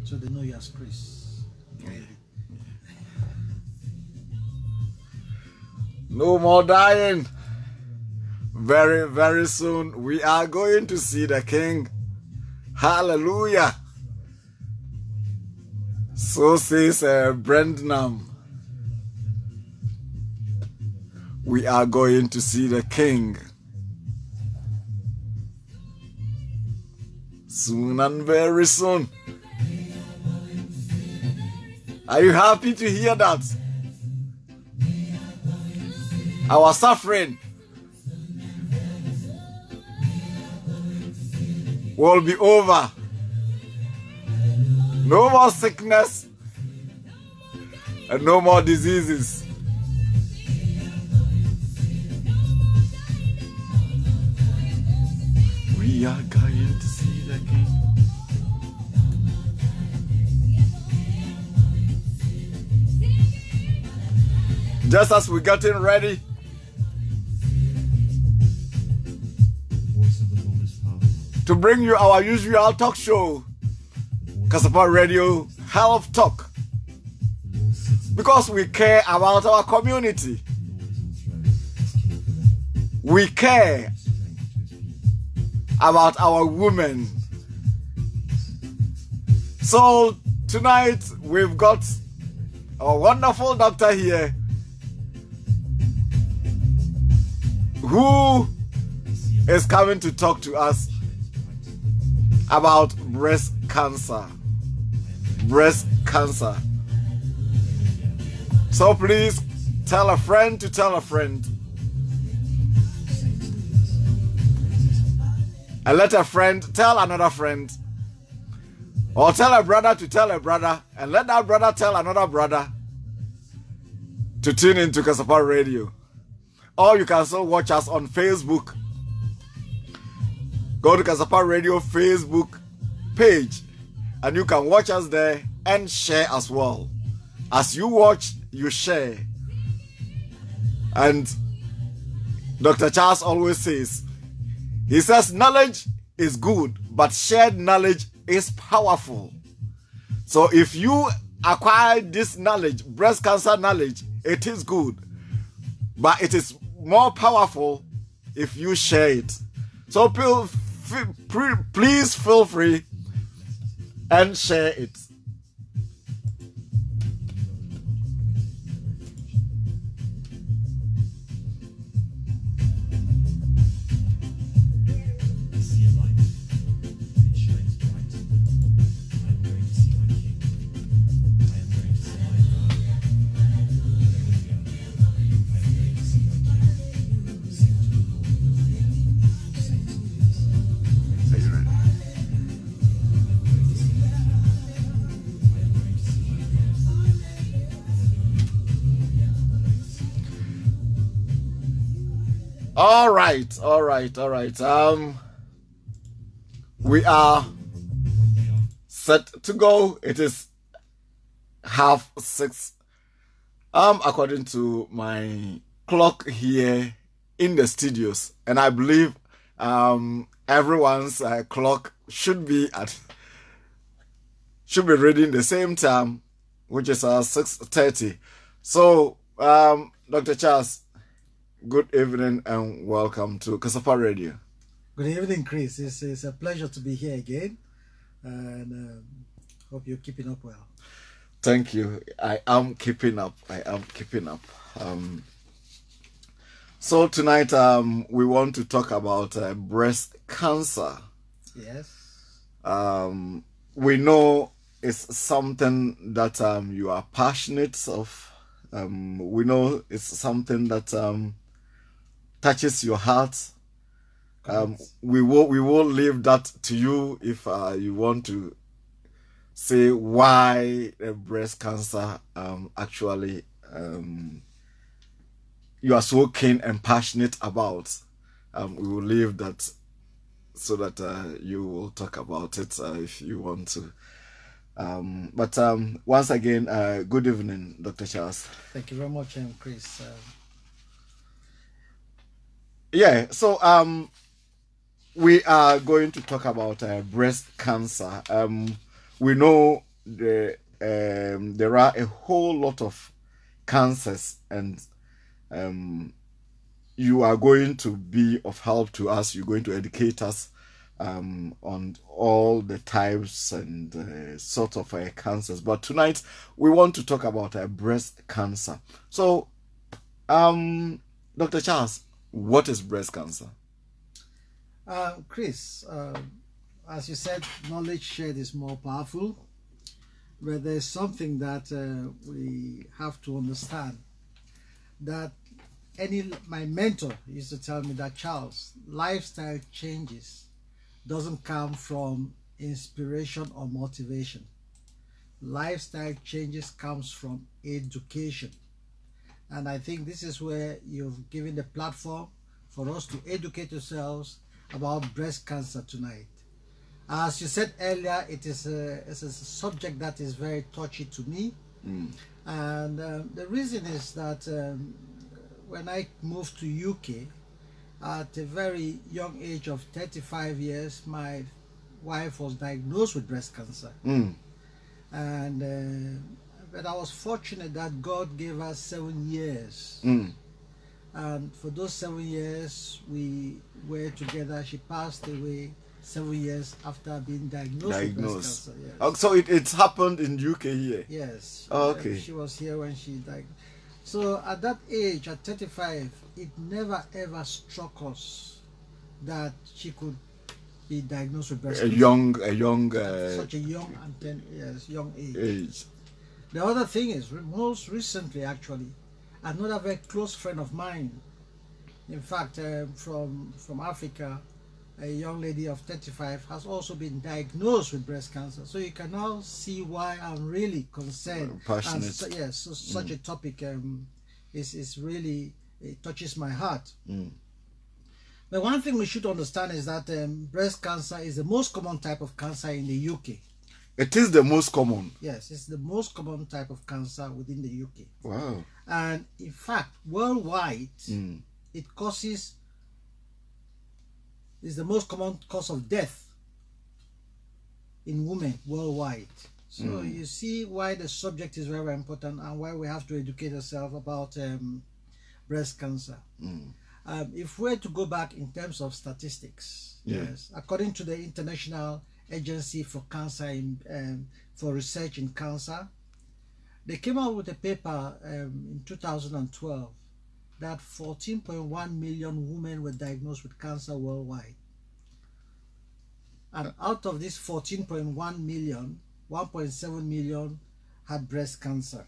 So they know you as Chris. No more dying. Very, very soon we are going to see the King. Hallelujah. So says Brendan. We are going to see the King. Soon and very soon. Are you happy to hear that? Our suffering will be over. No more sickness and no more diseases. We are going to see the King. Just as we're getting ready, to bring you our usual talk show, Kasapa Radio Health Talk, because we care about our community. We care about our women. So tonight we've got a wonderful doctor here who is coming to talk to us about breast cancer. Breast cancer. So please tell a friend to tell a friend. And let a friend tell another friend. Or tell a brother to tell a brother. And let that brother tell another brother to tune into Kasapa Radio. Or you can also watch us on Facebook. Go to Kasapa Radio Facebook page and you can watch us there and share as well. As you watch, you share. And Dr. Charles always says, he says knowledge is good, but shared knowledge is powerful. So if you acquire this knowledge, breast cancer knowledge, it is good. But it is more powerful if you share it. So please feel free and share it. All right. We are set to go. It is 6:30. According to my clock here in the studios, and I believe everyone's clock should be reading the same time, which is 6:30. So, Dr. Charles, good evening and welcome to Kasapa Radio. Good evening, Chris. It's a pleasure to be here again, and hope you're keeping up well. Thank you. I am keeping up. So tonight we want to talk about breast cancer. Yes. We know it's something that you are passionate of. We know it's something that touches your heart. We will leave that to you if you want to say why breast cancer actually you are so keen and passionate about. We will leave that so that you will talk about it if you want to. But once again, good evening, Dr. Charles. Thank you very much, Chris. Yeah, so we are going to talk about breast cancer. We know there are a whole lot of cancers, and you are going to be of help to us. You're going to educate us on all the types and sort of cancers. But tonight we want to talk about breast cancer. So, Dr. Charles, what is breast cancer? Chris, as you said, knowledge shared is more powerful, but there's something that we have to understand, that my mentor used to tell me that, Charles, lifestyle changes doesn't come from inspiration or motivation. Lifestyle changes comes from education. And I think this is where you've given the platform for us to educate ourselves about breast cancer tonight. As you said earlier, it's a subject that is very touchy to me. And the reason is that when I moved to UK at a very young age of 35 years, my wife was diagnosed with breast cancer. And but I was fortunate that God gave us 7 years. And for those 7 years we were together. She passed away 7 years after being diagnosed with breast cancer. Yes. Oh, so it's happened in UK here? Yes. Okay. She was here when she died. So at that age, at 35, it never ever struck us that she could be diagnosed with breast cancer. Such a young and 10 years young age. The other thing is, most recently actually, another very close friend of mine, in fact from Africa, a young lady of 35, has also been diagnosed with breast cancer. So you can now see why I'm really concerned. Passionate. Such a topic is really, it touches my heart. But one thing we should understand is that breast cancer is the most common type of cancer in the UK. It is the most common? Yes, it's the most common type of cancer within the UK. Wow. And in fact, worldwide, is the most common cause of death in women worldwide. So you see why the subject is very, very important, and why we have to educate ourselves about breast cancer. If we're to go back in terms of statistics, yes, according to the International Agency for Cancer for Research in Cancer, they came out with a paper in 2012 that 14.1 million women were diagnosed with cancer worldwide. And out of this 14.1 million, 1.7 million had breast cancer.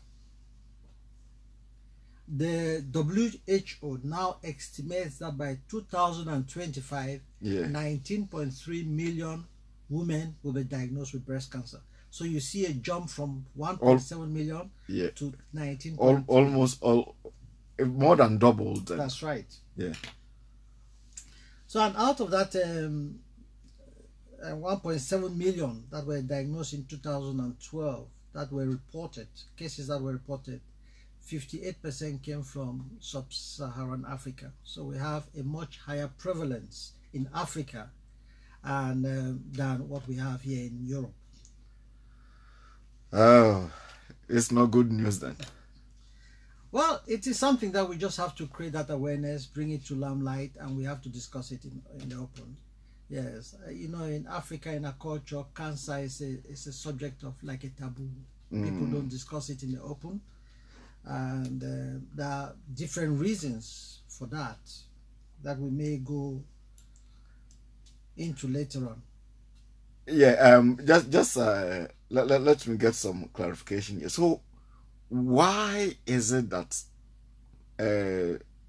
The WHO now estimates that by 2025, 19.3 million women will be diagnosed with breast cancer. So you see a jump from 1.7 million to 19. Almost more than doubled. That's right. Yeah. So, and out of that 1.7 million that were diagnosed in 2012, that were reported, cases that were reported, 58% came from sub-Saharan Africa. So we have a much higher prevalence in Africa and than what we have here in Europe. Oh, it's not good news then. Well, it is something that we just have to create that awareness, bring it to limelight, and we have to discuss it in the open. Yes, you know, in Africa, in our culture, cancer is a subject of like a taboo. People don't discuss it in the open, and there are different reasons for that we may go into later on. Yeah, just let me get some clarification here. So, why is it that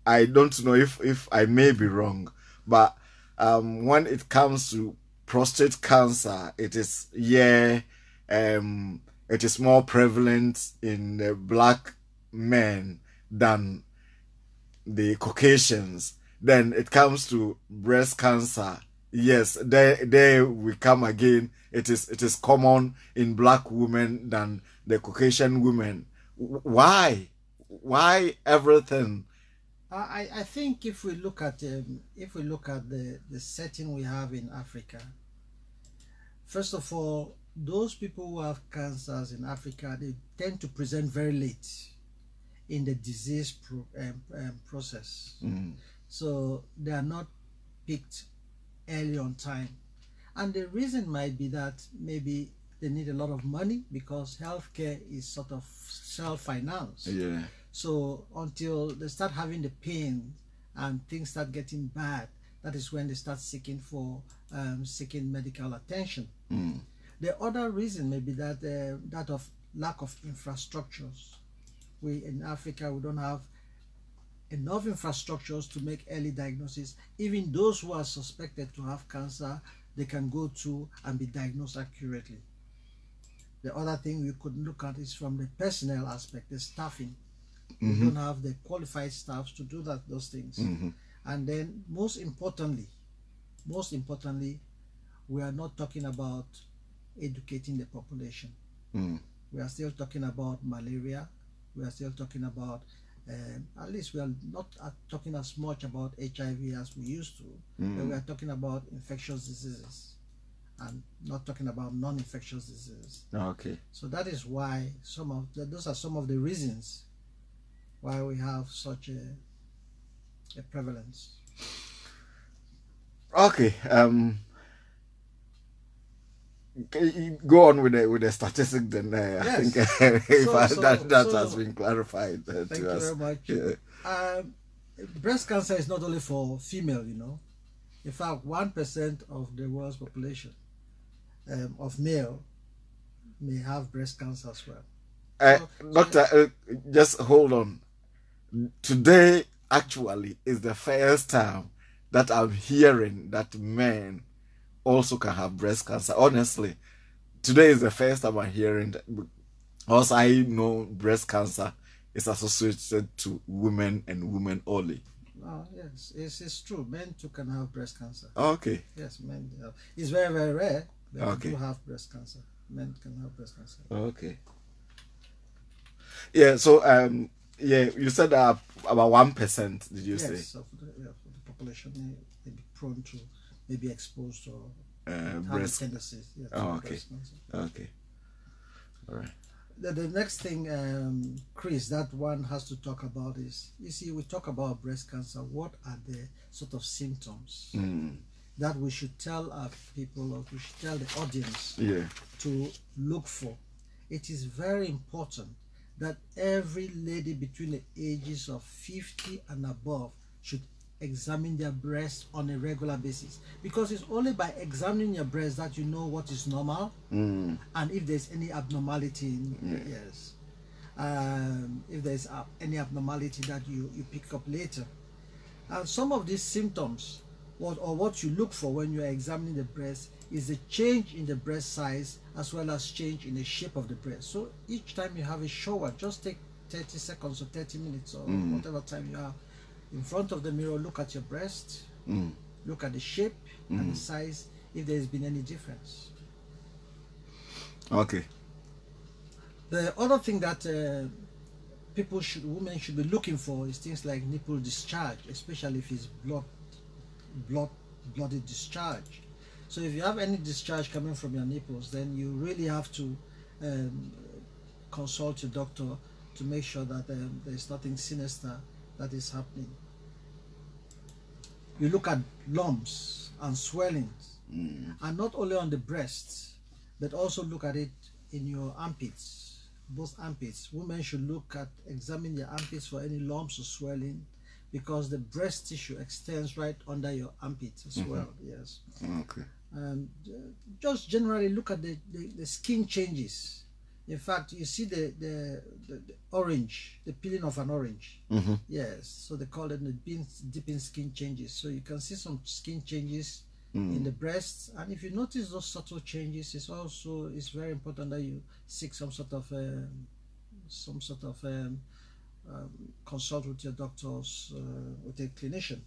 I don't know if I may be wrong, but when it comes to prostate cancer, it is it is more prevalent in black men than the Caucasians. Then it comes to breast cancer. Yes, there we come again. It is common in black women than the Caucasian women. Why everything? I think if we look at the setting we have in Africa, first of all, those people who have cancers in Africa, they tend to present very late in the disease process. So they are not picked early on time. And the reason might be that maybe they need a lot of money because healthcare is sort of self-financed. Yeah. So until they start having the pain and things start getting bad, that is when they start seeking medical attention. The other reason may be that that of lack of infrastructures. We in Africa, we don't have enough infrastructures to make early diagnosis. Even those who are suspected to have cancer, they can go to and be diagnosed accurately. The other thing we could look at is from the personnel aspect, the staffing. We don't have the qualified staffs to do those things. And then most importantly, we are not talking about educating the population. We are still talking about malaria. We are still talking about, at least we are not talking as much about HIV as we used to, but we are talking about infectious diseases and not talking about non-infectious diseases. Okay. So that is why those are some of the reasons why we have such a prevalence. Okay. Go on with the statistic then. Yes. I think that has been clarified to us. Thank you very much. Yeah. Breast cancer is not only for female, you know. In fact, 1% of the world's population of male may have breast cancer as well. Doctor, just hold on. Today, actually, is the first time that I'm hearing that men also can have breast cancer. Honestly, today is the first time I'm hearing that. Also, I know breast cancer is associated to women and women only. Yes, it's true. Men too can have breast cancer. Okay. Yes, men. It's very, very rare, but okay. do have breast cancer. Men can have breast cancer. Okay. Yeah. So, yeah, you said about 1%. Did you say? Yes, of the population may be prone to, may be exposed to breast tendencies. Yes, okay. Breast cancer. Okay. All right. The next thing, Chris, that one has to talk about is, you see, we talk about breast cancer. What are the sort of symptoms that we should tell our people, or we should tell the audience to look for? It is very important that every lady between the ages of 50 and above should examine their breast on a regular basis, because it's only by examining your breast that you know what is normal and if there's any abnormality if there's any abnormality that you pick up later. And some of these symptoms, what you look for when you're examining the breast, is a change in the breast size as well as change in the shape of the breast. So each time you have a shower, just take 30 seconds or 30 minutes or whatever time you have in front of the mirror, look at your breast, look at the shape and the size, if there's been any difference. Okay. The other thing that women should be looking for is things like nipple discharge, especially if it's bloody discharge. So if you have any discharge coming from your nipples, then you really have to consult your doctor to make sure that there's nothing sinister that is happening. You look at lumps and swellings, and not only on the breasts, but also look at it in your armpits, both armpits. Women should examine their armpits for any lumps or swelling, because the breast tissue extends right under your armpits as well. Yes. Okay. And just generally look at the skin changes. In fact, you see the orange, the peeling of an orange. Yes, so they call it the dipping skin changes. So you can see some skin changes in the breasts, and if you notice those subtle changes, it's very important that you seek some sort of consult with your doctors, with a clinician.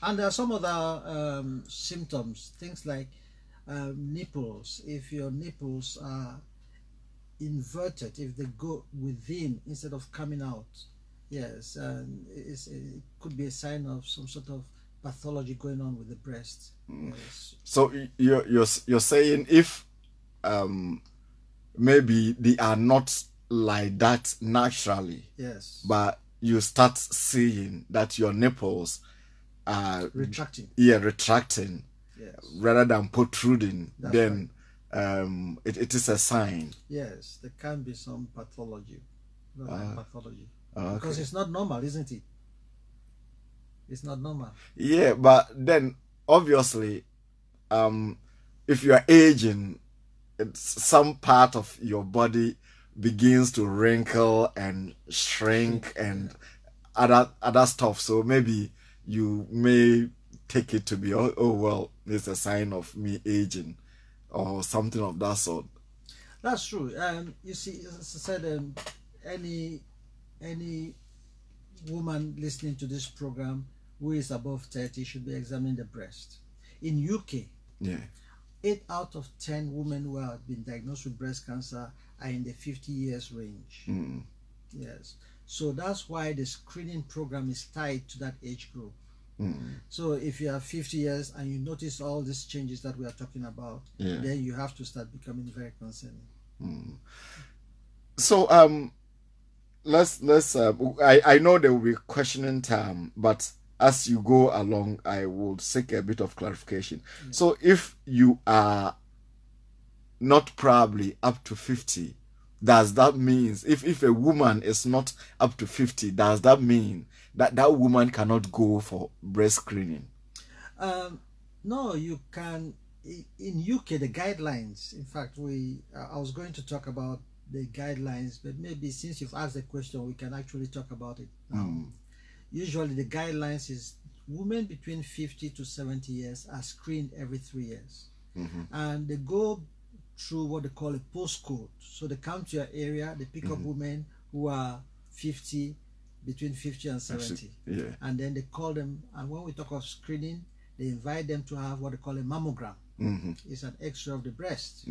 And there are some other symptoms, things like nipples. If your nipples are inverted, if they go within instead of coming out, yes, it could be a sign of some sort of pathology going on with the breast. Yes. So you're saying if maybe they are not like that naturally, Yes, but you start seeing that your nipples are retracting. Yeah, retracting. Yes. Rather than protruding, That's then it is a sign. Yes, there can be some pathology, pathology, Okay. because it's not normal, isn't it? It's not normal. Yeah, but then obviously, if you are aging, some part of your body begins to wrinkle and shrink and other stuff. So maybe you may take it to be, oh well, it's a sign of me aging or something of that sort. That's true. You see, as I said, any woman listening to this program who is above 30 should be examining the breast. In UK, 8 out of 10 women who have been diagnosed with breast cancer are in the 50 years range. Yes. So that's why the screening program is tied to that age group. So if you are 50 years and you notice all these changes that we are talking about, then you have to start becoming very concerning. So let's I know there will be questioning time, but as you go along, I will seek a bit of clarification. So if you are not probably up to 50, does that mean if a woman is not up to 50, does that mean that woman cannot go for breast screening? No, you can. In UK, the guidelines, in fact, I was going to talk about the guidelines, but maybe since you've asked the question, we can actually talk about it now. Usually the guidelines is women between 50 to 70 years are screened every 3 years. And they go through what they call a postcode. So they come to your area, they pick up women who are 50, between 50 and 70. And then they call them, and when we talk of screening, they invite them to have what they call a mammogram. It's an x-ray of the breast.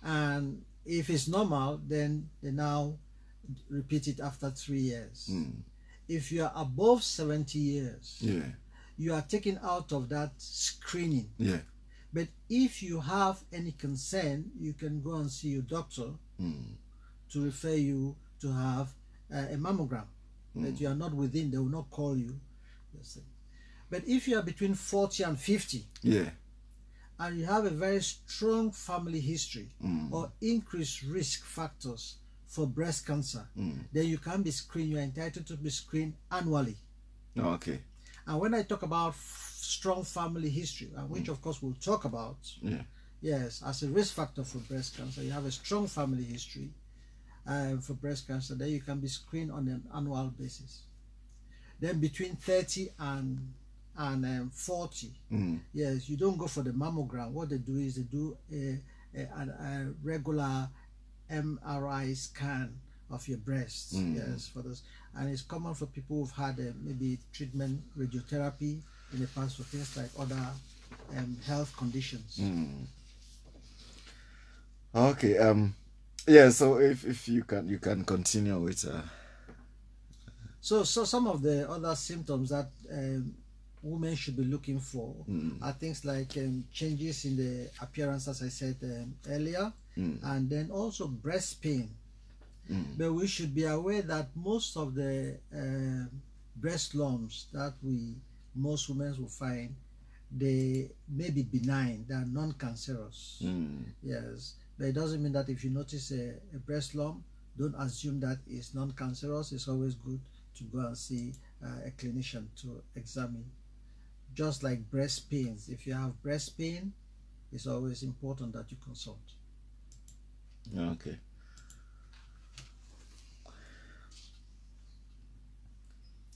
And if it's normal, then they now repeat it after 3 years. If you are above 70 years, you are taken out of that screening. But if you have any concern, you can go and see your doctor to refer you to have a mammogram. But you are not within, they will not call you. But if you are between 40 and 50, and you have a very strong family history or increased risk factors for breast cancer, then you can be screened. You are entitled to be screened annually. Okay. And when I talk about strong family history, and which of course we'll talk about, yes, as a risk factor for breast cancer, you have a strong family history for breast cancer, then you can be screened on an annual basis. Then between 30 and 40, yes, you don't go for the mammogram. What they do is they do a regular MRI scan of your breast, yes, for this. And it's common for people who've had maybe treatment, radiotherapy in the past for things like other health conditions. Okay. Yeah. So if you can continue with. So some of the other symptoms that women should be looking for are things like changes in the appearance, as I said earlier, and then also breast pain. But we should be aware that most of the breast lumps that most women will find, they may be benign, they are non-cancerous. Yes, but it doesn't mean that if you notice a breast lump, don't assume that it's non-cancerous. It's always good to go and see a clinician to examine. Just like breast pains, if you have breast pain, it's always important that you consult. Okay.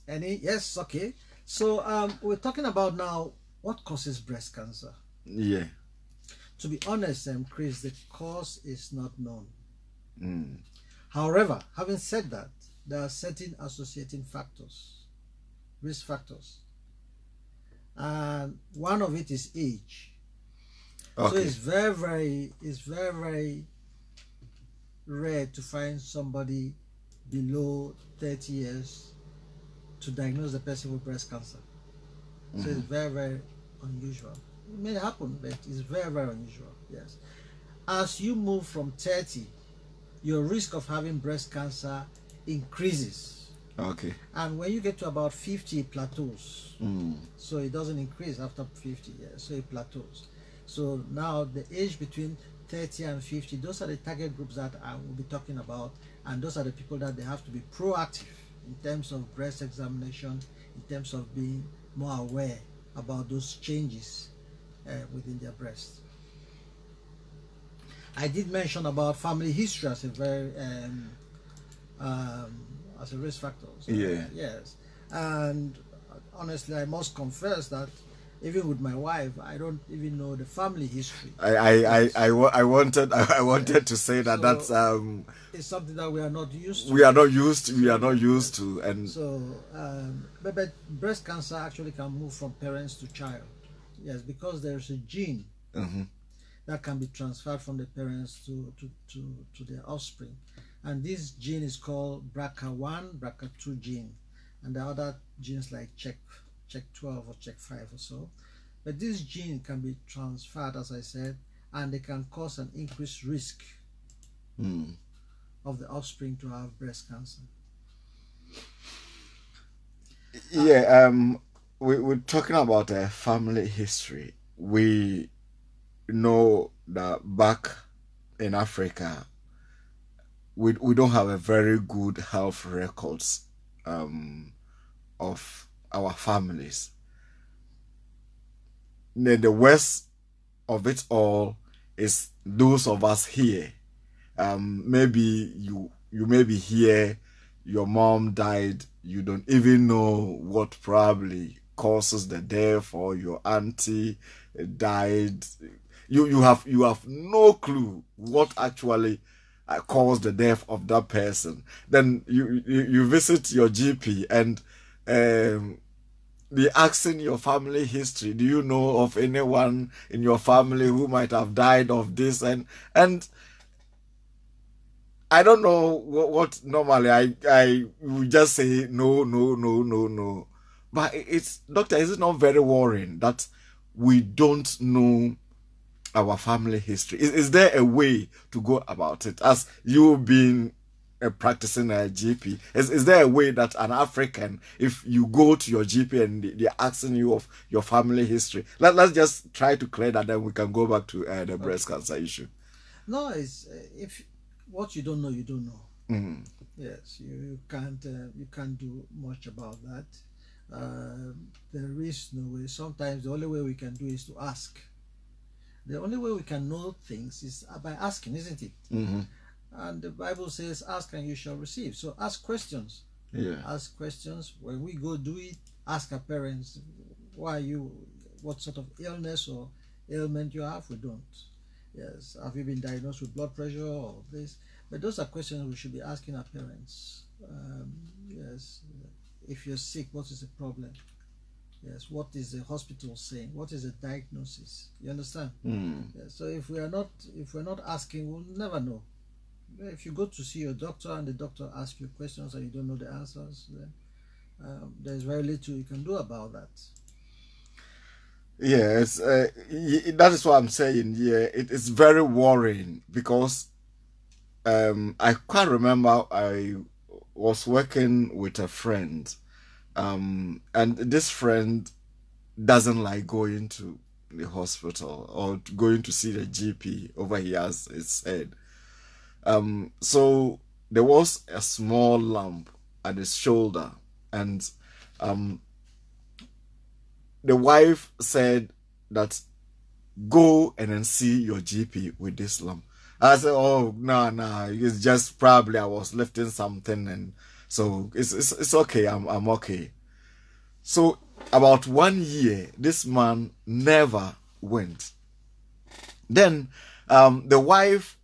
Yes, okay. So we're talking about now what causes breast cancer. Yeah. To be honest, Chris, the cause is not known. However, having said that, there are certain associating factors, risk factors, and one of it is age. Okay. So it's very rare to find somebody below 30 years to diagnose the person with breast cancer. So it's very, very unusual. It may happen, but it's very, very unusual. Yes. As you move from 30, your risk of having breast cancer increases. Okay. And when you get to about 50, it plateaus. So it doesn't increase after 50 years. So it plateaus. So now the age between 30 and 50, those are the target groups that I will be talking about. And those are the people that they have to be proactive in terms of breast examination, in terms of being more aware about those changes within their breast. I did mention about family history as a very as a risk factor. So, yeah. Yes. And honestly, I must confess that even with my wife, I don't even know the family history. I wanted to say that, so that's it's something that we are not used to. We are not used to, and so but breast cancer actually can move from parents to child. Yes, because there's a gene that can be transferred from the parents to their offspring, and this gene is called BRCA1, BRCA2 gene, and the other genes like CHEK12 or CHEK5 or so. But this gene can be transferred, as I said, and they can cause an increased risk of the offspring to have breast cancer. Yeah, we're talking about a family history. We know that back in Africa, we don't have a very good health records of our families. Then the worst of it all is those of us here. Maybe you may be here, your mom died, you don't even know what probably causes the death, or your auntie died. You have no clue what actually caused the death of that person. Then you visit your GP and they're asking your family history. Do you know of anyone in your family who might have died of this? And I don't know what normally I would just say no. But it's, doctor, is it not very worrying that we don't know our family history? Is there a way to go about it? As you being a practicing GP, is there a way that an African, if you go to your GP and they're asking you of your family history, let's just try to clear that, then we can go back to the breast cancer issue. No, it's if what you don't know, you don't know. Yes, you can't do much about that. There is no way. Sometimes the only way we can do is to ask. The only way we can know things is by asking, isn't it? And the Bible says, ask and you shall receive. So ask questions. Yeah. Ask questions. When we go do it, ask our parents, what sort of illness or ailment you have. We don't. Yes. Have you been diagnosed with blood pressure or this? But those are questions we should be asking our parents. Yes. If you're sick, what is the problem? Yes. What is the hospital saying? What is the diagnosis? You understand? Yes. So if we're not asking, we'll never know. If you go to see your doctor and the doctor asks you questions and you don't know the answers, then there's very little you can do about that. Yes, that is what I'm saying. Yeah, it is very worrying because I can't remember. I was working with a friend, and this friend doesn't like going to the hospital or going to see the GP over here, as it said. So there was a small lump at his shoulder, and the wife said that go and then see your GP with this lump. I said, oh no, it's just probably I was lifting something, and so it's okay. I'm okay. So about 1 year, this man never went. Then the wife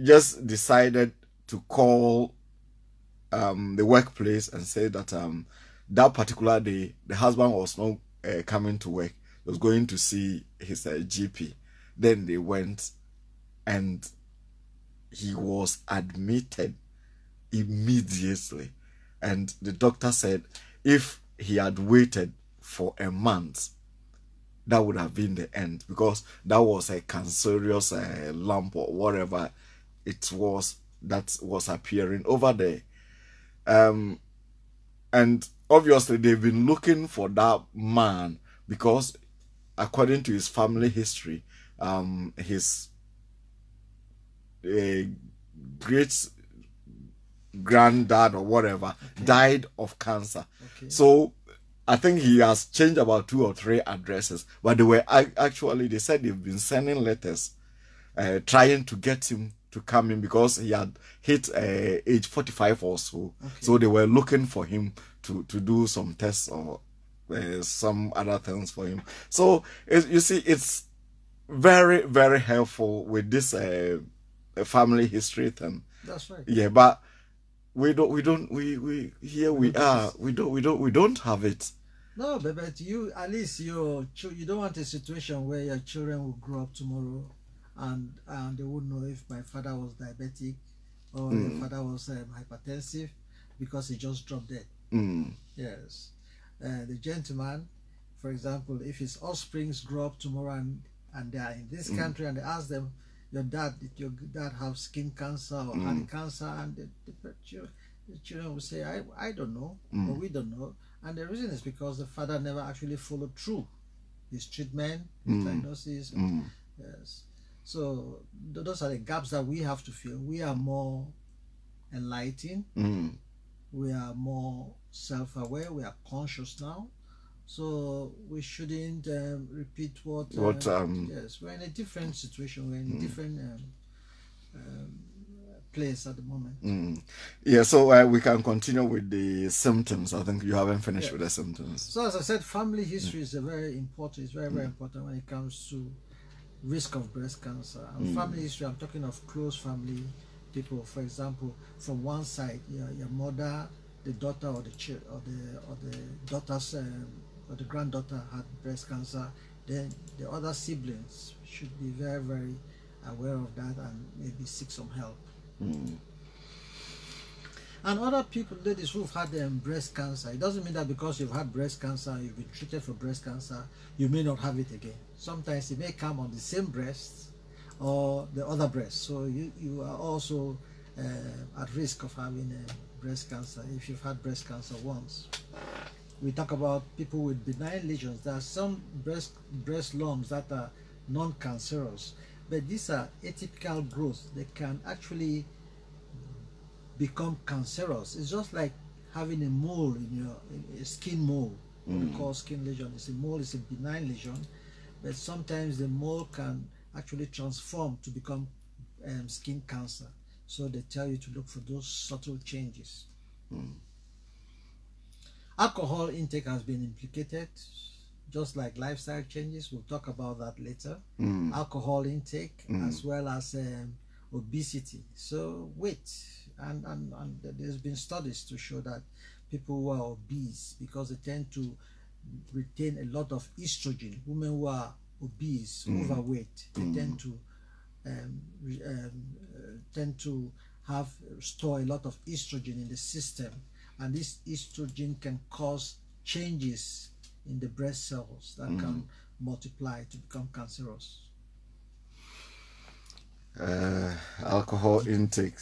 just decided to call the workplace and say that that particular day the husband was not coming to work. He was going to see his GP. Then they went and he was admitted immediately, and the doctor said if he had waited for a month, that would have been the end, because that was a cancerous lump or whatever it was that was appearing over there. And obviously they've been looking for that man because according to his family history, his great granddad or whatever died of cancer. So I think he has changed about 2 or 3 addresses, but they were actually, they said they've been sending letters trying to get him to come in because he had hit age 45 or so. So they were looking for him to do some tests or some other things for him. So you see, it's very, very helpful with this family history thing. That's right. Yeah, but we don't have it. No, but you, at least you don't want a situation where your children will grow up tomorrow and they won't know if my father was diabetic or the father was hypertensive because he just dropped dead. Yes. The gentleman, for example, if his offsprings grow up tomorrow and they are in this country and they ask them, did your dad have skin cancer or had cancer? And the children will say, I don't know, or we don't know. And the reason is because the father never actually followed through his treatment, his diagnosis. Yes. So those are the gaps that we have to fill. We are more enlightened. We are more self-aware. We are conscious now. So we shouldn't repeat what yes, we're in a different situation. We're in a different place at the moment. Yeah, so we can continue with the symptoms. I think you haven't finished with the symptoms. So as I said, family history is very important. It's very, very important when it comes to risk of breast cancer. And family history, I'm talking of close family people. For example, from one side, your mother, the daughter, or the daughter's or the granddaughter had breast cancer. Then the other siblings should be very, very aware of that and maybe seek some help. And other people, ladies who've had breast cancer, it doesn't mean that because you've had breast cancer, you've been treated for breast cancer, you may not have it again. Sometimes it may come on the same breast or the other breast. So you are also at risk of having breast cancer if you've had breast cancer once. We talk about people with benign lesions. There are some breast lumps that are non-cancerous, but these are atypical growths. They can actually become cancerous. It's just like having a mole in a skin mole. What we call skin lesion. It's a mole. It's a benign lesion, but sometimes the mole can actually transform to become skin cancer. So they tell you to look for those subtle changes. Alcohol intake has been implicated, just like lifestyle changes. We'll talk about that later. Alcohol intake as well as obesity. So weight, and there's been studies to show that people who are obese, because they tend to retain a lot of estrogen. Women who are obese, overweight, they tend to store a lot of estrogen in the system, and this estrogen can cause changes in the breast cells that can multiply to become cancerous. Alcohol intake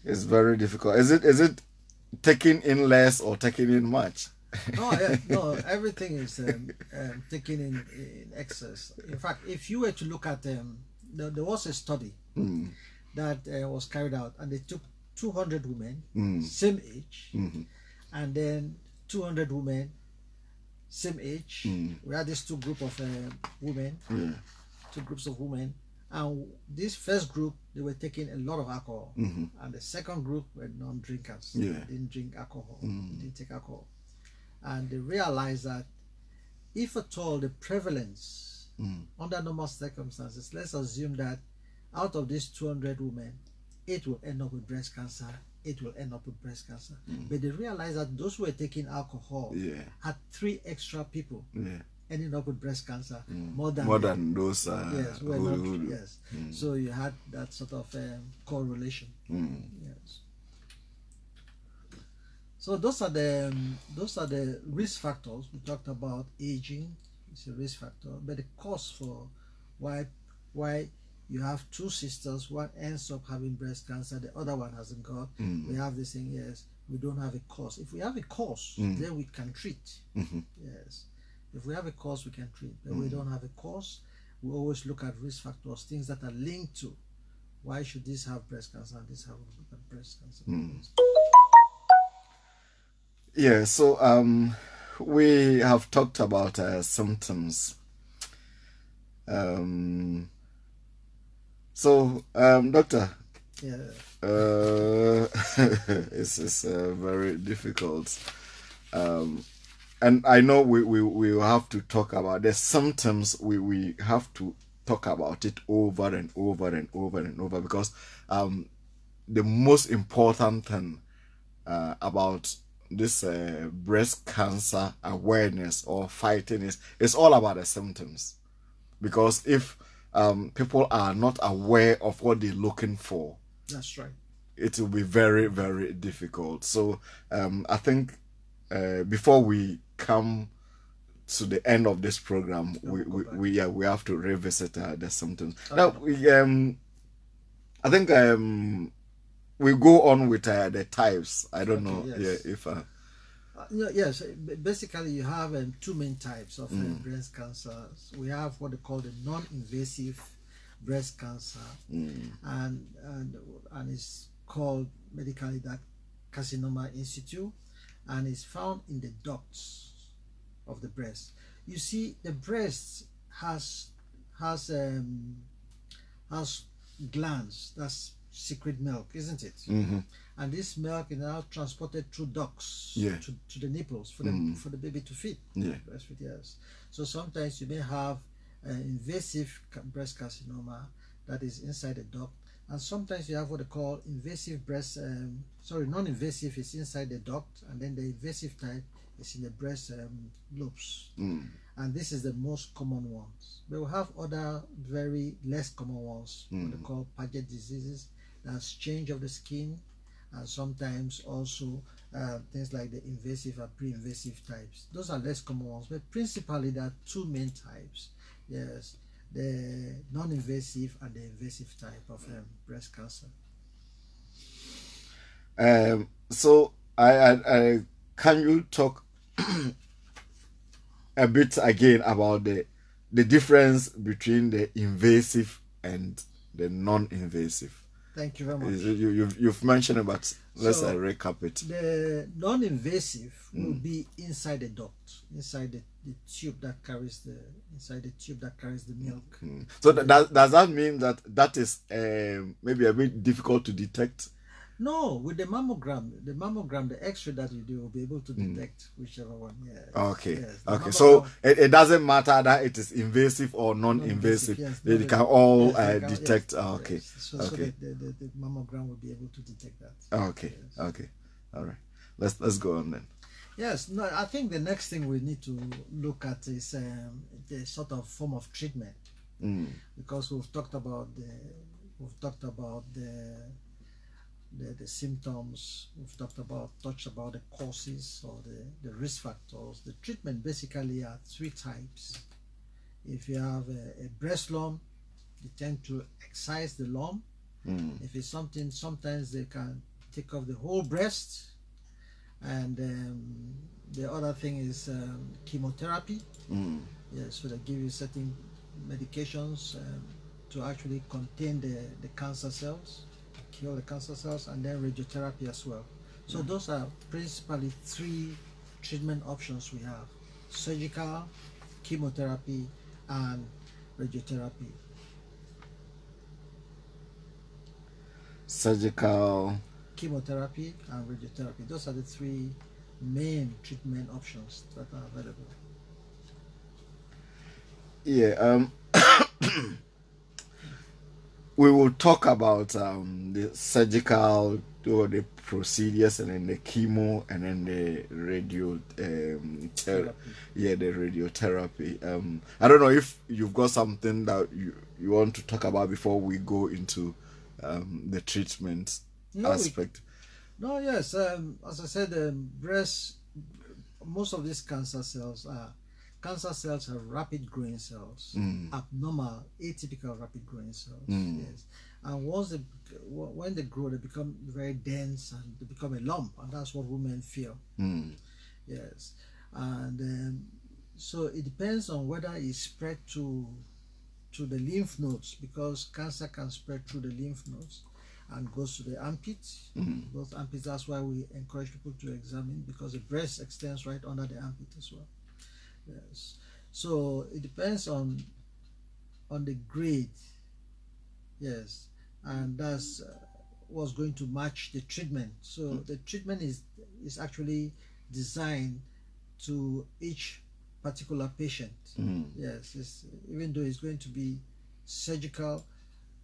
is very difficult. Is it taking in less or taking in much? No, everything is taken in excess. In fact, if you were to look at there was a study that was carried out, and they took 200 women same age, and then 200 women same age. We had these two groups of women, two groups of women, and this first group, they were taking a lot of alcohol, and the second group were non-drinkers. They didn't drink alcohol, didn't take alcohol. And they realized that if at all the prevalence under normal circumstances, let's assume that out of these 200 women, 8 will end up with breast cancer, 8 will end up with breast cancer. But they realized that those who were taking alcohol had 3 extra people ending up with breast cancer, more than those yes, who are not, yes. So you had that sort of correlation. Yes. So those are the risk factors. We talked about aging. It's a risk factor, but the cause for why you have two sisters, one ends up having breast cancer, the other one hasn't got. We have this thing. Yes, we don't have a cause. If we have a cause, then we can treat. Yes, if we have a cause, we can treat. But we don't have a cause. We always look at risk factors, things that are linked to why should this have breast cancer and this have breast cancer. Yeah, so we have talked about symptoms. Doctor, it's very difficult, and I know we will have to talk about the symptoms. We have to talk about it over and over and over and over, because the most important thing about this breast cancer awareness or fighting is all about the symptoms. Because if people are not aware of what they're looking for, that's right, it will be very, very difficult. So I think before we come to the end of this program, we have to revisit the symptoms. Okay. Now I think we go on with the types. I don't know. Yes. Yeah, if yes, basically you have two main types of breast cancer. We have what they call the non-invasive breast cancer, and it's called medically that carcinoma in situ, and it's found in the ducts of the breast. You see, the breast has glands that's secret milk, isn't it? And this milk is now transported through ducts to the nipples for the baby to feed. Breastfeed, yes. So sometimes you may have an invasive breast carcinoma that is inside the duct, and sometimes you have what they call invasive breast. Non-invasive is inside the duct, and then the invasive type is in the breast lobes. And this is the most common ones. But we have other very less common ones, what they call Paget diseases. That's change of the skin, and sometimes also things like the invasive or pre-invasive types. Those are less common ones, but principally there are two main types. Yes, the non-invasive and the invasive type of breast cancer. So I can you talk a bit again about the difference between the invasive and the non-invasive? Thank you very much. You've mentioned it, but let's recap it. The non-invasive will be inside the duct, inside the tube that carries the milk. So does that mean that is maybe a bit difficult to detect? No, with the mammogram, the X-ray that you do will be able to detect whichever one. Yes. Okay. Yes, okay. So it doesn't matter that it is invasive or non-invasive. Yes, they can all detect. Yes, okay. Yes. So the mammogram will be able to detect that. Okay. Yes. Okay. All right. Let's go on then. Yes. No, I think the next thing we need to look at is the sort of form of treatment, because we've talked about the symptoms, we've touched about the causes or the risk factors. The treatment basically are three types. If you have a breast lump, they tend to excise the lump. If it's something, sometimes they can take off the whole breast. And the other thing is chemotherapy. Yes, so they give you certain medications to actually contain the cancer cells, kill the cancer cells, and then radiotherapy as well. So those are principally three treatment options we have: surgical, chemotherapy, and radiotherapy. Surgical, chemotherapy, and radiotherapy. Those are the three main treatment options that are available. Yeah, we will talk about the surgical or the procedures, and then the chemo, and then the the radiotherapy. I don't know if you've got something that you want to talk about before we go into the treatment aspect. No, yes. As I said, most of these cancer cells are rapid growing cells, abnormal, atypical rapid growing cells. Yes, and when they grow, they become very dense and they become a lump, and that's what women feel. Yes, and so it depends on whether it's spread to the lymph nodes, because cancer can spread through the lymph nodes and goes to the armpits. Both armpits. That's why we encourage people to examine, because the breast extends right under the armpit as well. Yes. So it depends on the grade. Yes, and that's what's going to match the treatment. So the treatment is actually designed to each particular patient. Yes, even though it's going to be surgical,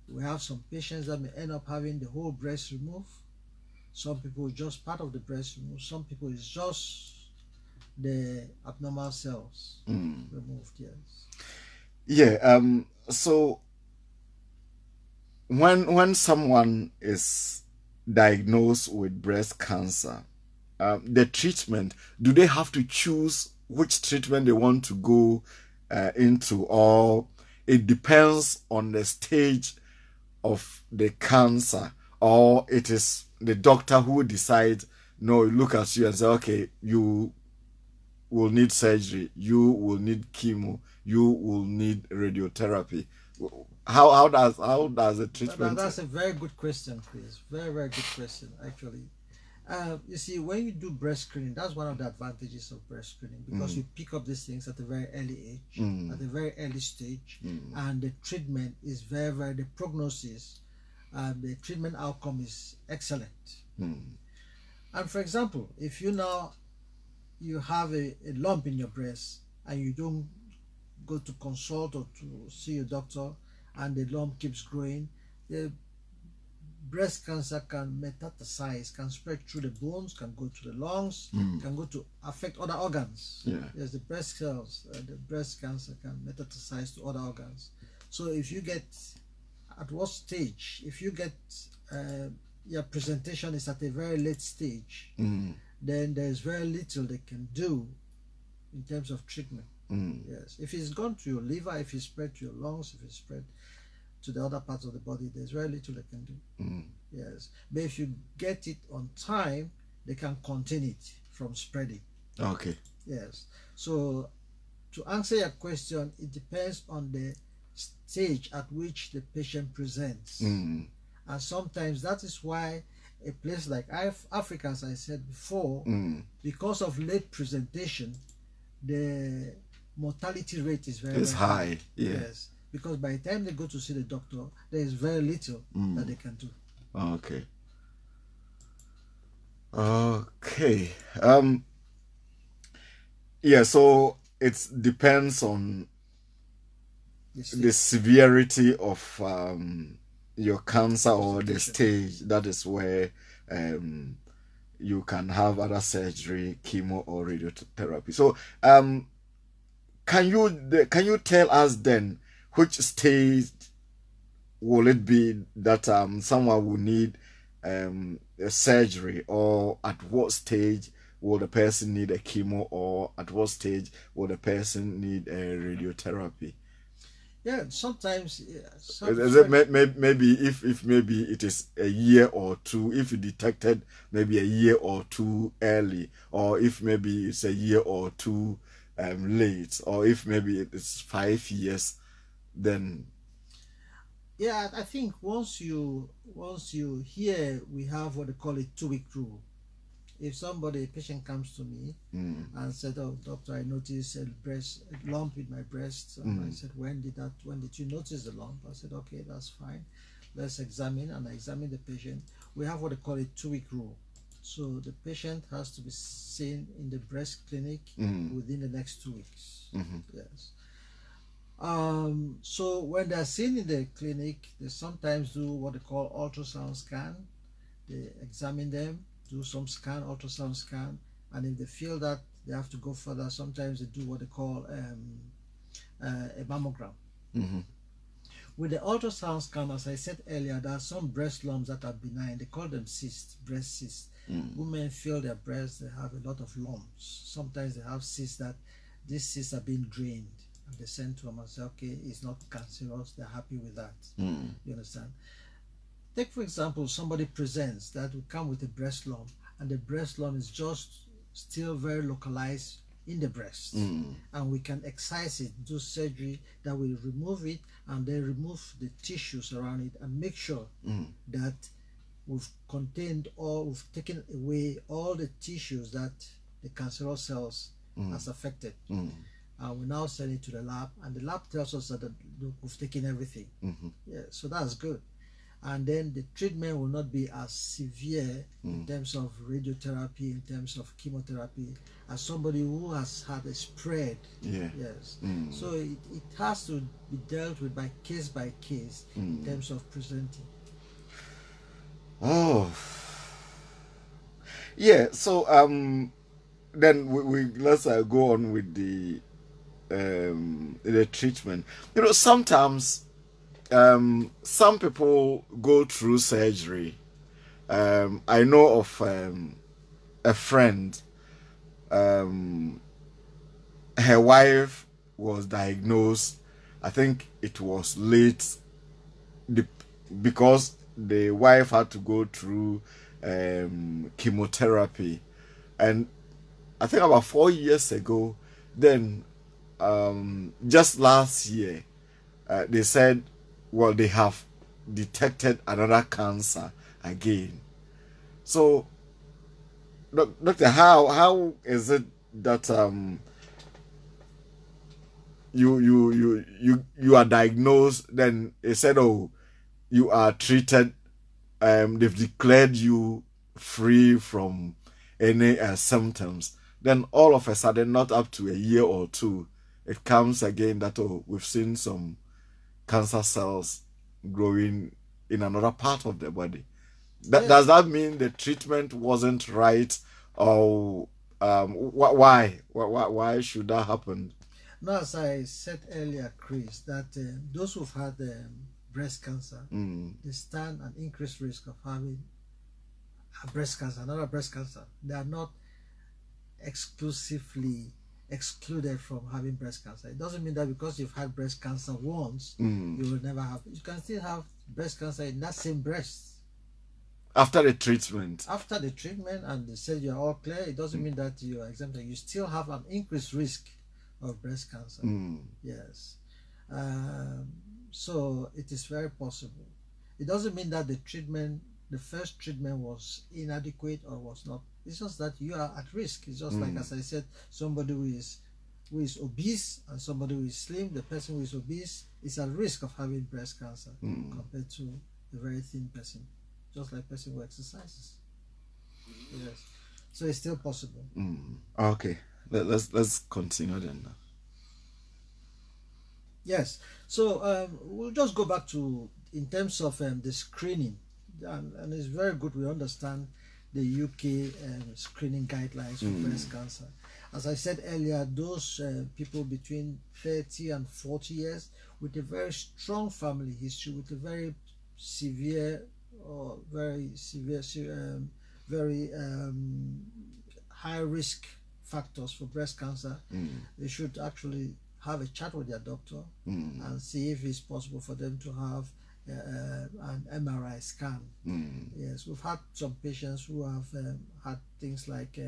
we have some patients that may end up having the whole breast removed. Some people just part of the breast removed. Some people it's just the abnormal cells removed. Yes. Yeah. So when someone is diagnosed with breast cancer, the treatment, do they have to choose which treatment they want to go into, or it depends on the stage of the cancer, or it is the doctor who decides? No, look at you and say, okay, you will need surgery, you will need chemo, you will need radiotherapy. How does the treatment? That's a very good question, please. Very good question, actually. You see, when you do breast screening, that's one of the advantages of breast screening, because you pick up these things at a very early age, at a very early stage, and the treatment is the prognosis, the treatment outcome is excellent. And for example, if you have a lump in your breast and you don't go to consult or to see a doctor, and the lump keeps growing, the breast cancer can metastasize, can spread through the bones, can go to the lungs, can go to affect other organs. Yes, the breast cells, the breast cancer can metastasize to other organs. So if you get, at what stage, if you get your presentation is at a very late stage, then there's very little they can do in terms of treatment. Yes, if it's gone to your liver, if it's spread to your lungs, if it's spread to the other parts of the body, there's very little they can do. Yes, but if you get it on time, they can contain it from spreading. Okay. Yes, so to answer your question, it depends on the stage at which the patient presents. And sometimes that is why a place like Africa, as I said before, because of late presentation, the mortality rate is very high. Yes, because by the time they go to see the doctor, there is very little that they can do. Okay. Yeah, so it depends on the severity of your cancer or the stage. That is where you can have other surgery, chemo, or radiotherapy. So can you tell us then which stage will it be that someone will need a surgery, or at what stage will the person need a chemo, or at what stage will the person need a radiotherapy? Yeah, sometimes. Maybe if maybe it is a year or two, if you detected maybe a year or two early, or if maybe it's a year or two late, or if maybe it's 5 years, then. Yeah, I think once you hear, we have what they call a 2-week rule. If a patient comes to me and said, "Oh, doctor, I noticed a lump in my breast," and I said, when did you notice the lump? I said, okay, that's fine. Let's examine, and I examine the patient. We have what they call a 2-week rule. So the patient has to be seen in the breast clinic within the next 2 weeks. Yes. So when they're seen in the clinic, they sometimes do what they call ultrasound scan. They examine them, do some ultrasound scan, and if they feel that they have to go further, sometimes they do what they call a mammogram. With the ultrasound scan, as I said earlier, there are some breast lumps that are benign. They call them cysts, breast cysts. Women feel their breasts, they have a lot of lumps. Sometimes they have cysts that these cysts are being drained, and they send to them and say, okay, it's not cancerous, they're happy with that. You understand? Take, for example, somebody presents that will come with a breast lump, and the breast lump is just still very localized in the breast, and we can excise it, do surgery that will remove it, and then remove the tissues around it, and make sure that we've taken away all the tissues that the cancerous cells has affected. And we now send it to the lab, and the lab tells us that we've taken everything. Yeah, so that's good. And then the treatment will not be as severe in terms of radiotherapy, in terms of chemotherapy, as somebody who has had a spread. Yes. So it has to be dealt with by case in terms of presenting. Oh, yeah. So then we let's go on with the treatment. You know, sometimes some people go through surgery. I know of a friend. Her wife was diagnosed. I think it was late, because the wife had to go through chemotherapy, and I think about 4 years ago, then just last year, they said, well, they have detected another cancer again. So, doctor, how is it that you are diagnosed, then they said, oh, you are treated, they've declared you free from any symptoms, then all of a sudden, not up to a year or two, it comes again that, oh, we've seen some cancer cells growing in another part of the body. Does that mean the treatment wasn't right, or why should that happen? Now, as I said earlier, Chris, that those who've had breast cancer, they stand an increased risk of having a breast cancer, another breast cancer. They are not exclusively excluded from having breast cancer. It doesn't mean that because you've had breast cancer once, you will never have. You can still have breast cancer in that same breast. After the treatment? After the treatment, and they said you're all clear, it doesn't mean that you are exempted. You still have an increased risk of breast cancer. Yes. So it is very possible. It doesn't mean that the first treatment was inadequate or was not. It's just that you are at risk. It's just like, as I said, somebody who is obese and somebody who is slim. The person who is obese is at risk of having breast cancer compared to a very thin person, just like a person who exercises. Yes. So it's still possible. Okay. Let's continue then. Yes. So we'll just go back to, in terms of the screening, and it's very good we understand the UK screening guidelines for breast cancer. As I said earlier, those people between 30 and 40 years with a very strong family history, with a very severe or very high risk factors for breast cancer, they should actually have a chat with their doctor and see if it's possible for them to have an MRI scan. Yes, we've had some patients who have had things like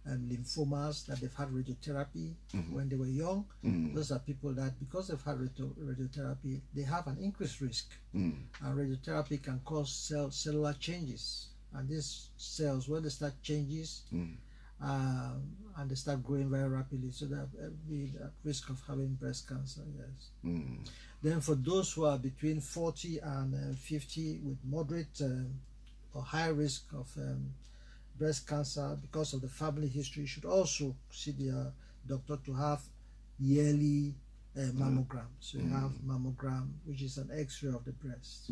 lymphomas, that they've had radiotherapy when they were young. Those are people that, because they've had radiotherapy, they have an increased risk. And radiotherapy can cause cellular changes. And these cells, when they start changes, and they start growing very rapidly, so they'll be at risk of having breast cancer. Yes. Then for those who are between 40 and 50 with moderate or high risk of breast cancer because of the family history, should also see their doctor to have yearly mammogram. So you have mammogram, which is an X-ray of the breast.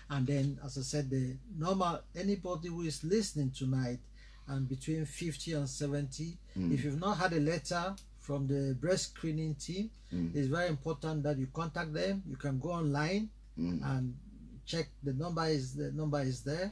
And then, as I said, the normal, anybody who is listening tonight and between 50 and 70, if you've not had a letter from the breast screening team, it's very important that you contact them. You can go online and check. The number is there,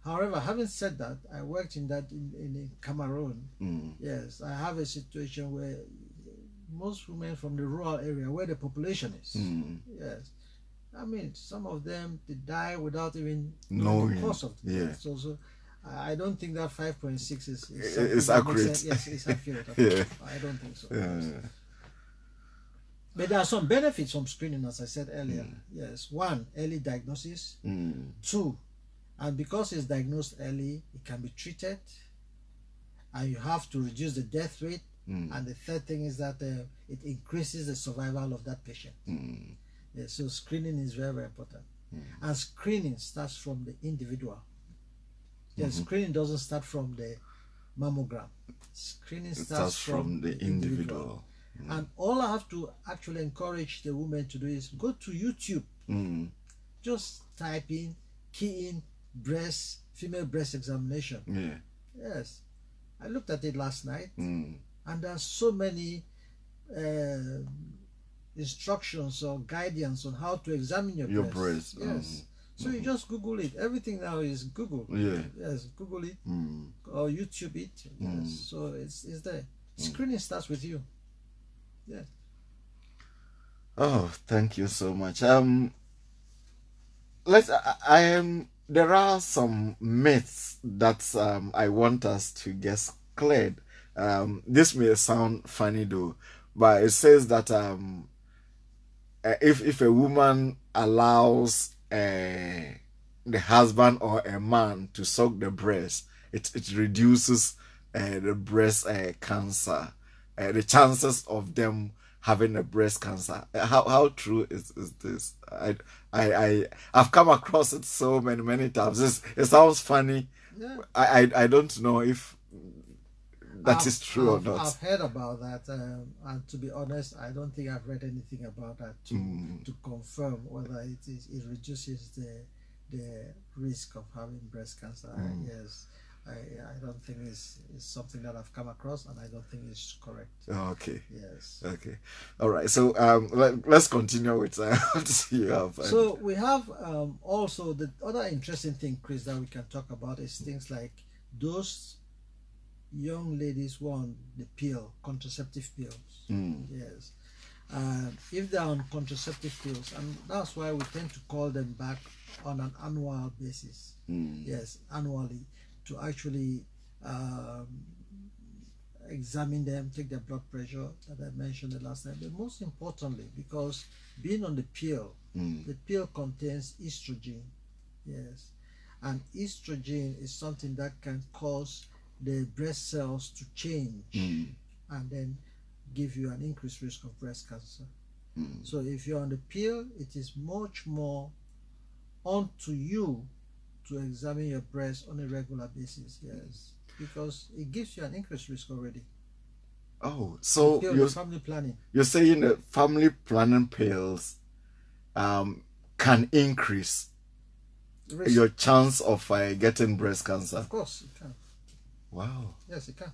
However, having said that, I worked in that in Cameroon. Yes, I have a situation where most women from the rural area where the population is. Yes, I mean, some of them they die without even knowing the cause of it. Yeah. So I don't think that 5.6 is accurate. Yes, it's accurate. Yeah. I don't think so. Yeah. But there are some benefits from screening, as I said earlier. Yes, one, early diagnosis. Two, and because it's diagnosed early, it can be treated, and you have to reduce the death rate. And the third thing is that it increases the survival of that patient. Yeah, so screening is very, very important. And screening starts from the individual. Screening doesn't start from the mammogram. Screening starts from the individual. And all I have to actually encourage the women to do is go to YouTube. Just type in, key in female breast examination. Yes. I looked at it last night, and there's so many instructions or guidance on how to examine your breast. Yes. So you just Google it. Everything now is Google. Yes, Google it or YouTube it. Yes. So it's there. Screening starts with you. Yeah. Oh, thank you so much. There are some myths that I want us to get cleared. This may sound funny though, but it says that if a woman allows the husband or a man to suck the breast, it reduces the breast cancer, the chances of them having a breast cancer. How true is this? I've come across it so many times. It sounds funny. Yeah. I don't know if that is true or not. I've heard about that, and to be honest, I don't think I've read anything about that to confirm whether it reduces the risk of having breast cancer. Yes, I don't think it's something that I've come across, and I don't think it's correct. Okay. Yes. Okay. All right. So let's continue with what you have. So we have also the other interesting thing, Chris, that we can talk about is things like those young ladies who are on the pill, contraceptive pills. Yes. If they're on contraceptive pills, and that's why we tend to call them back on an annual basis. Yes, annually, to actually examine them, take their blood pressure that I mentioned the last time. But most importantly, because being on the pill contains estrogen. Yes. And estrogen is something that can cause the breast cells to change and then give you an increased risk of breast cancer. So if you're on the pill, it is much more onto you to examine your breast on a regular basis. Yes, because it gives you an increased risk already. Oh, so you're family planning. You're saying that family planning pills can increase your chance of getting breast cancer? Of course, it can. Wow. Yes, it can.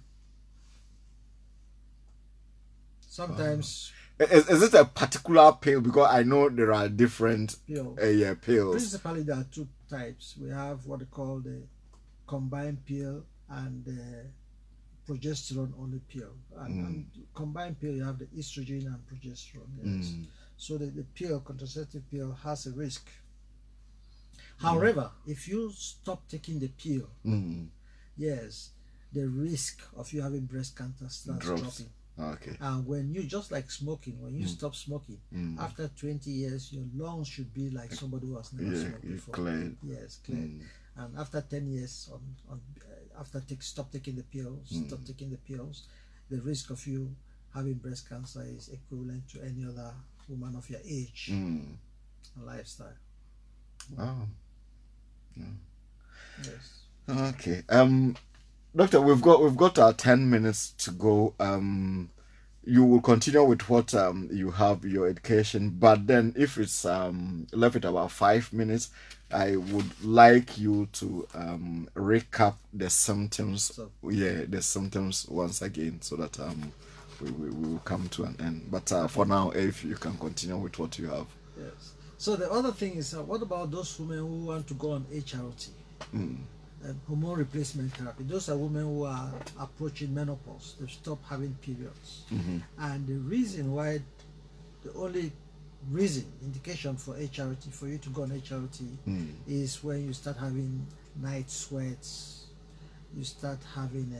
Sometimes. Is it a particular pill? Because I know there are different pills. Principally, there are two types. We have what they call the combined pill and the progesterone only pill. And combined pill, you have the estrogen and progesterone. Yes. So the pill, contraceptive pill, has a risk. However, if you stop taking the pill, yes, the risk of you having breast cancer starts dropping. Okay. And when you, just like smoking, when you stop smoking, after 20 years, your lungs should be like somebody who has never smoked before. Cleared. Yes, cleared. And after 10 years, after stop taking the pills, the risk of you having breast cancer is equivalent to any other woman of your age and lifestyle. Wow. Yes. Okay. Doctor, we've got our 10 minutes to go. You will continue with what you have, your education, but then if it's left with about 5 minutes, I would like you to recap the symptoms. The symptoms once again, so that we will come to an end. But for now, if you can continue with what you have. Yes. So the other thing is, what about those women who want to go on HRT? hormone replacement therapy. Those are women who are approaching menopause. They've stopped having periods. And the reason why, the only reason, indication for HRT, for you to go on HRT, is when you start having night sweats, you start having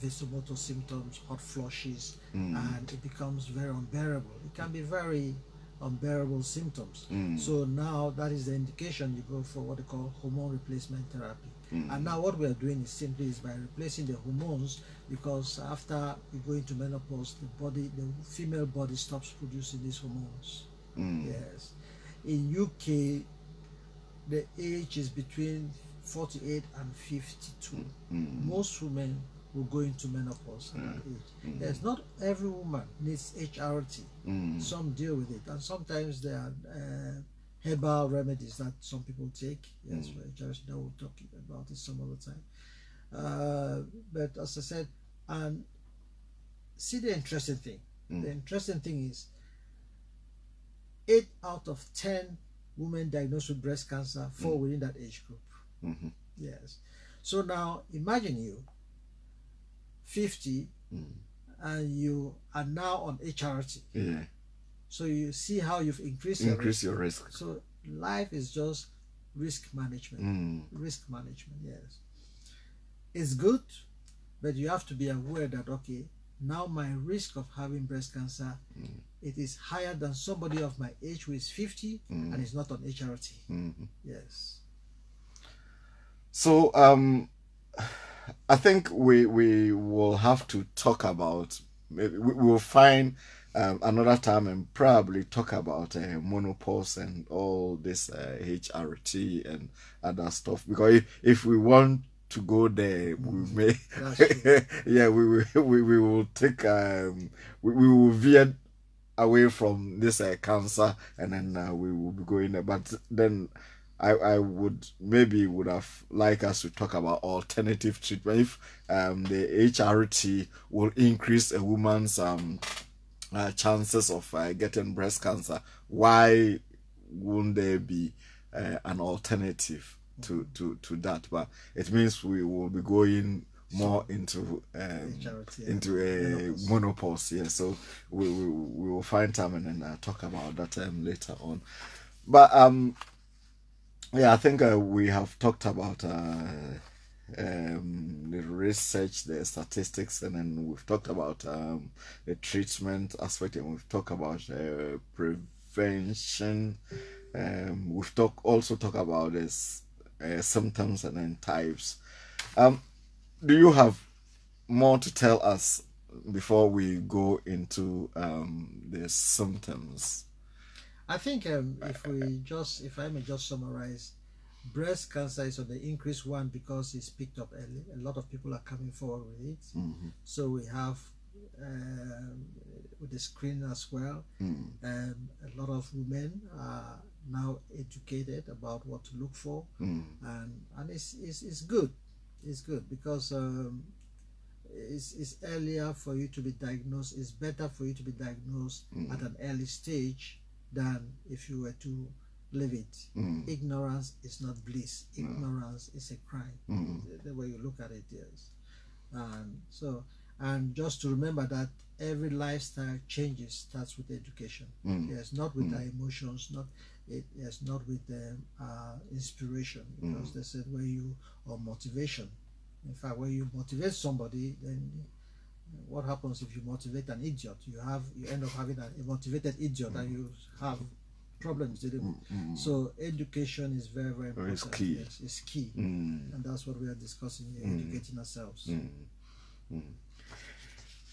vasomotor symptoms, hot flushes, and it becomes very unbearable. It can be very unbearable symptoms. So now that is the indication you go for what they call hormone replacement therapy. And now what we are doing is simply by replacing the hormones, because after you go into menopause, the female body stops producing these hormones. Yes. In UK, the age is between 48 and 52. Most women will go into menopause at that age. Yes, not every woman needs HRT. Some deal with it, and sometimes there are herbal remedies that some people take. Yes, for HRT, that we'll talk about it some other time. But as I said, and see the interesting thing. The interesting thing is 8 out of 10 women diagnosed with breast cancer fall within that age group. Yes. So now imagine you 50 and you are now on HRT. Yeah. So you see how you've increased your risk. So life is just risk management. Risk management, yes. It's good, but you have to be aware that, okay, now my risk of having breast cancer, it is higher than somebody of my age who is 50 and is not on HRT. Yes. So I think we will have to talk about, maybe we will find another time and probably talk about menopause and all this HRT and other stuff, because if we want to go there, we may yeah, we will take we will veer away from this cancer, and then we will be going there. But then I would have liked us to talk about alternative treatment. If the HRT will increase a woman's chances of getting breast cancer, why wouldn't there be an alternative to that? But it means we will be going more into menopause. Yeah, so we will find time and then talk about that later on. But yeah, I think we have talked about the research, the statistics, and then we've talked about the treatment aspect, and we've talked about prevention. We've also talked about this symptoms and then types. Do you have more to tell us before we go into the symptoms? I think if I may just summarize, breast cancer is on the increase, one, because it's picked up early. A lot of people are coming forward with it. So we have with the screening as well. A lot of women are now educated about what to look for, and it's good. It's good because it's earlier for you to be diagnosed. It's better for you to be diagnosed at an early stage than if you were to leave it. Ignorance is not bliss. Ignorance is a crime. The way you look at it, yes. And just to remember that every lifestyle changes starts with education. Yes, not with our emotions, not with inspiration, because they said or motivation. In fact, when you motivate somebody, then what happens if you motivate an idiot? You end up having a motivated idiot, and you have problems dealing with. So education is very, very important. It's key. Yes, it's key, and that's what we are discussing here: educating ourselves.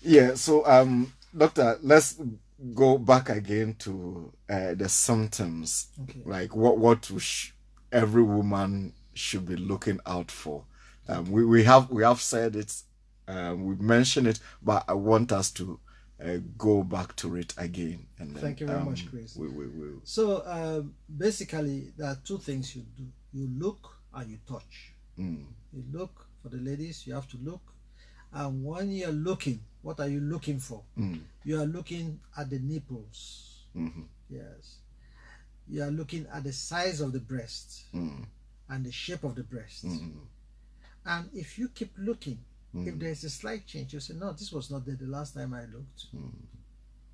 Yeah. So, doctor, let's go back again to the symptoms. Okay. Like what every woman should be looking out for. We have said it. We've mentioned it, but I want us to go back to it again. And then, thank you very much, Chris. We So basically, there are two things you do: you look and you touch. You look, for the ladies, you have to look, and when you're looking, what are you looking for? You are looking at the nipples. Yes, you are looking at the size of the breast and the shape of the breast. And if you keep looking, if there's a slight change, you say, no, this was not there the last time I looked.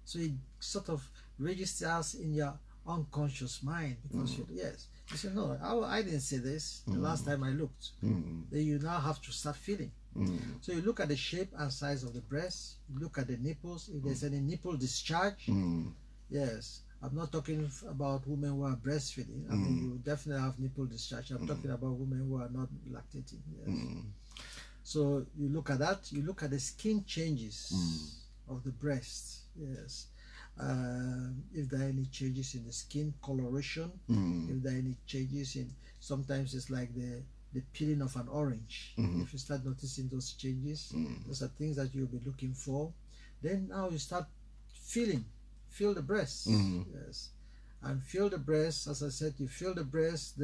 So it sort of registers in your unconscious mind because you say, no, I didn't say this the last time I looked. Then you now have to start feeling. So you look at the shape and size of the breast, you look at the nipples, if there's any nipple discharge. Yes, I'm not talking about women who are breastfeeding. I mean, you definitely have nipple discharge. I'm talking about women who are not lactating. Yes. So you look at that, you look at the skin changes of the breast. Yes. If there are any changes in the skin coloration, if there are any changes in, sometimes it's like the peeling of an orange. If you start noticing those changes, those are things that you'll be looking for. Then now you start feel the breast. Yes. And feel the breast, as I said, you feel the breast.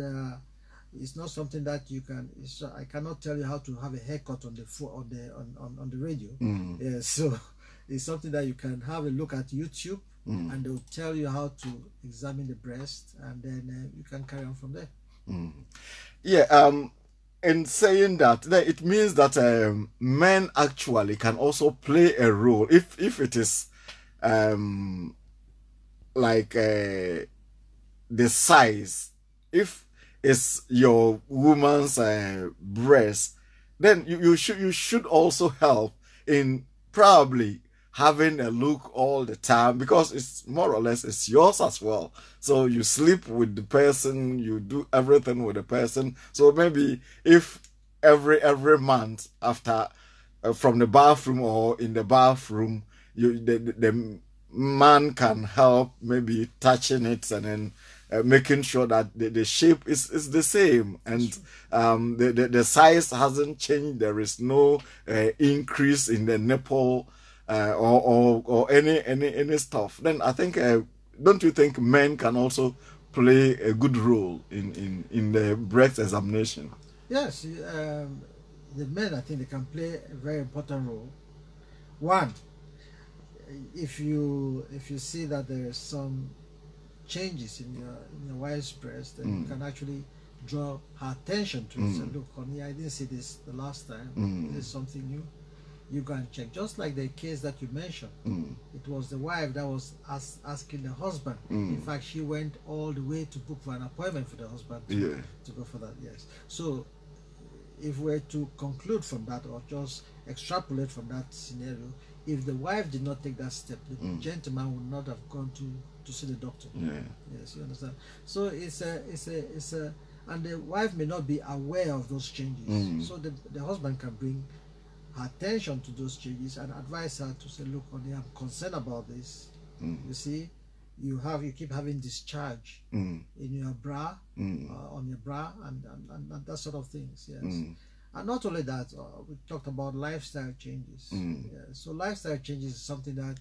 It's not something that you can. I cannot tell you how to have a haircut on the radio. Yes, so it's something that you can have a look at YouTube, and they'll tell you how to examine the breast, and then you can carry on from there. Yeah. In saying that, it means that men actually can also play a role if it is like the size. If it's your woman's breast, then you should also help in probably having a look all the time, because it's more or less it's yours as well. So you sleep with the person, you do everything with the person. So maybe if every month after from the bathroom or in the bathroom, the man can help maybe touching it and then making sure that the shape is the same, and the size hasn't changed. There is no increase in the nipple or any stuff. Then I think, don't you think men can also play a good role in the breast examination? Yes, the men, I think they can play a very important role. One, if you see that there is some changes in your wife's breast, then you can actually draw her attention to it. Say, look, honey, I didn't see this the last time. This is something new. You go and check. Just like the case that you mentioned, it was the wife that was asking the husband. In fact, she went all the way to book for an appointment for the husband to go for that. Yes. So if we're to conclude from that, or just extrapolate from that scenario, if the wife did not take that step, the gentleman would not have gone to see the doctor. Yes, you understand. So it's a and the wife may not be aware of those changes. So the husband can bring her attention to those changes and advise her to say, look, honey, I'm concerned about this. You see, you keep having discharge in your bra, on your bra, and that sort of things. Yes. And not only that, we talked about lifestyle changes. So lifestyle changes is something that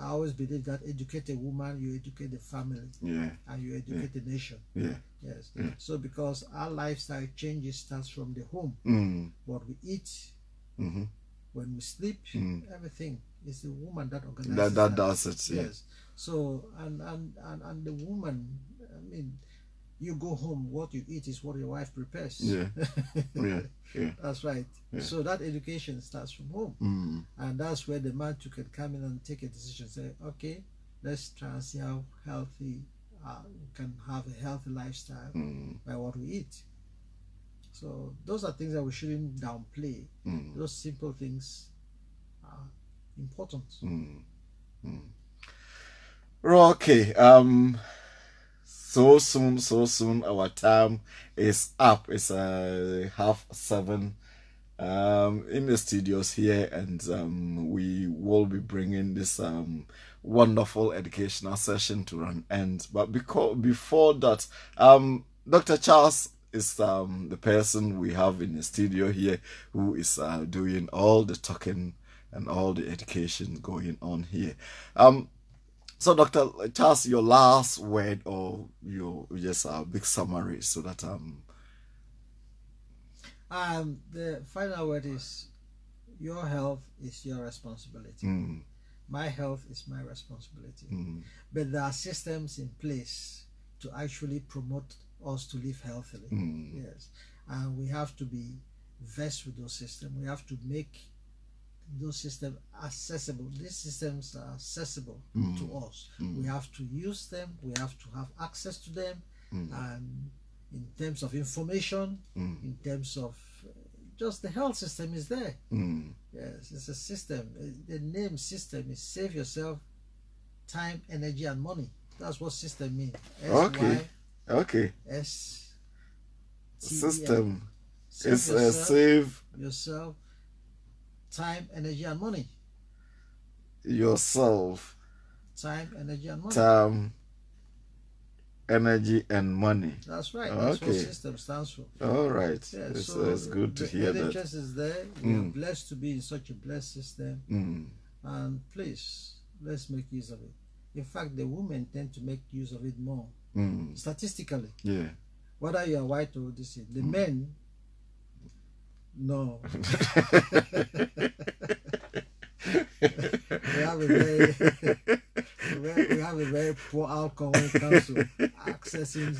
I always believe that educate a woman, you educate the family, and you educate the nation. Yes. So because our lifestyle changes starts from the home, what we eat, when we sleep, everything is the woman that organizes that does it. Yes. So and the woman, I mean, you go home, what you eat is what your wife prepares. That's right. So that education starts from home, and that's where the man can come in and take a decision. Say, okay, let's try and see how healthy we can have a healthy lifestyle by what we eat. So those are things that we shouldn't downplay. Those simple things are important. Okay. So soon our time is up. It's 7:30 in the studios here, and we will be bringing this wonderful educational session to an end. But before that, Dr. Charles is the person we have in the studio here who is doing all the talking and all the education going on here. So, Dr. Charles, your last word, or your just a big summary, so that the final word is, your health is your responsibility. My health is my responsibility. But there are systems in place to actually promote us to live healthily. Yes, and we have to be versed with those systems. We have to make those systems accessible. These systems are accessible to us. We have to use them. We have to have access to them. And in terms of information, in terms of just the health system is there. Yes, it's a system. The name system is save yourself time, energy, and money. That's what system means. Okay. S system is save yourself time, energy, and money. Yourself time, energy, and money. Time, energy, and money. That's right. That's what system stands for. All right. Yeah, it's good to hear that. The NHS is there. We are blessed to be in such a blessed system. And please, let's make use of it. In fact, the women tend to make use of it more. Statistically. Yeah. Whether you are white or this, the men, no. we have a very poor outcome when it comes to accessing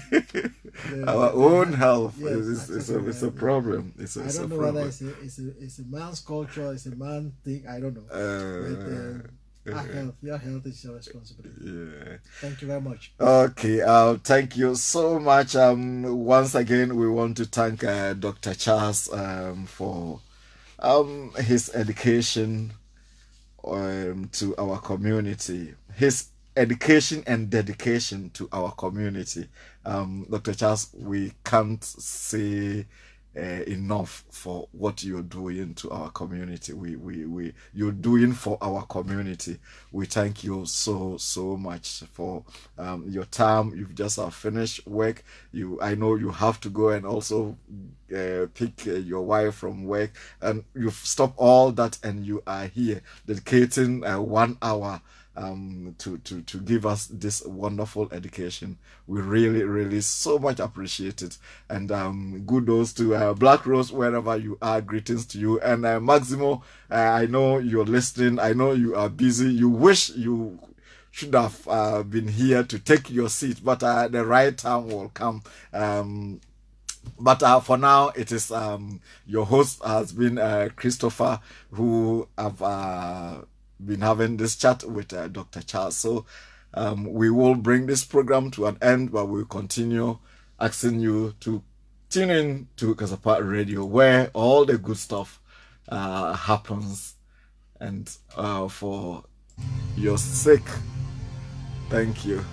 our own health. Yes, it's a problem. I don't know whether it's a man's culture, it's a man thing. I don't know. Your health is your responsibility. Yeah. Thank you very much. Okay. Thank you so much. Once again, we want to thank Dr. Charles for his education to our community. His education and dedication to our community. Dr. Charles, we can't say enough for what you're doing to our community. You're doing for our community. We thank you so much for your time. You've just finished work. I know you have to go and also pick your wife from work, and you've stopped all that and you are here dedicating 1 hour to give us this wonderful education. We really so much appreciate it. And kudos to Black Rose, wherever you are. Greetings to you. And Maximo, I know you're listening. I know you are busy. You wish you should have been here to take your seat, but the right time will come. But for now, it is your host has been Christopher, who have been having this chat with Dr. Charles. So we will bring this program to an end, but we'll continue asking you to tune in to Kasapa Radio, where all the good stuff happens. And for your sake, thank you.